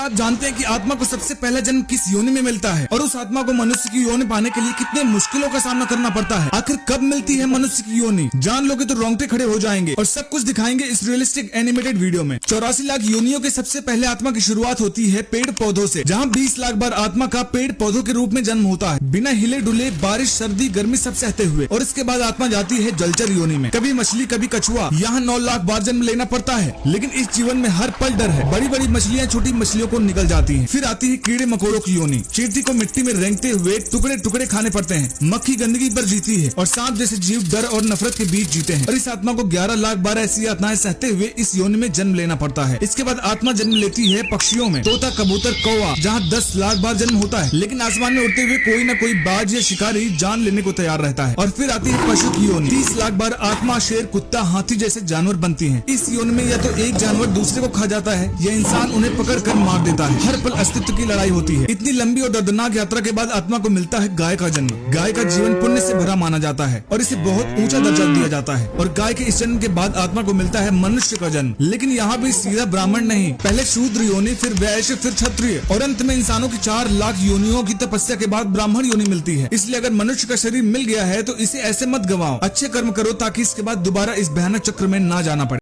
क्या आप जानते हैं कि आत्मा को सबसे पहला जन्म किस योनि में मिलता है और उस आत्मा को मनुष्य की योनि पाने के लिए कितने मुश्किलों का सामना करना पड़ता है? आखिर कब मिलती है मनुष्य की योनि? जान लोगे तो रोंगटे खड़े हो जाएंगे और सब कुछ दिखाएंगे इस रियलिस्टिक एनिमेटेड वीडियो में। 84 लाख योनियों के सबसे पहले आत्मा की शुरुआत होती है पेड़ पौधों से, जहाँ 20 लाख बार आत्मा का पेड़ पौधों के रूप में जन्म होता है, बिना हिले डुले, बारिश, सर्दी, गर्मी सब सहते हुए। और इसके बाद आत्मा जाती है जलचर योनि में, कभी मछली कभी कछुआ। यहाँ 9 लाख बार जन्म लेना पड़ता है, लेकिन इस जीवन में हर पल डर है। बड़ी बड़ी मछलियाँ छोटी मछलियों को निकल जाती हैं। फिर आती है कीड़े मकोड़ों की योनि। चींटी को मिट्टी में रेंगते हुए टुकड़े टुकड़े खाने पड़ते हैं। मक्खी गंदगी पर जीती है और सांप जैसे जीव डर और नफरत के बीच जीते हैं। और इस आत्मा को 11 लाख बार ऐसी यातनाएं सहते हुए इस योनि में जन्म लेना पड़ता है। इसके बाद आत्मा जन्म लेती है पक्षियों में, तोता, कबूतर, कौवा, जहाँ 10 लाख बार जन्म होता है, लेकिन आसमान में उड़ते हुए कोई न कोई बाज या शिकारी जान लेने को तैयार रहता है। और फिर आती है पशु की योनि। 30 लाख बार आत्मा शेर, कुत्ता, हाथी जैसे जानवर बनती है। इस योनि में या तो एक जानवर दूसरे को खा जाता है या इंसान उन्हें पकड़ कर मार देता है। हर पल अस्तित्व की लड़ाई होती है। इतनी लंबी और दर्दनाक यात्रा के बाद आत्मा को मिलता है गाय का जन्म। गाय का जीवन पुण्य से भरा माना जाता है और इसे बहुत ऊंचा दर्जा दिया जाता है। और गाय के इस जन्म के बाद आत्मा को मिलता है मनुष्य का जन्म, लेकिन यहाँ भी सीधा ब्राह्मण नहीं, पहले शूद्र योनि, फिर वैश्य, फिर क्षत्रिय और अंत में इंसानों की 4 लाख योनियों की तपस्या के बाद ब्राह्मण योनि मिलती है। इसलिए अगर मनुष्य का शरीर मिल गया है तो इसे ऐसे मत गवाओ, अच्छे कर्म करो ताकि इसके बाद दोबारा इस भयानक चक्र में ना जाना पड़े।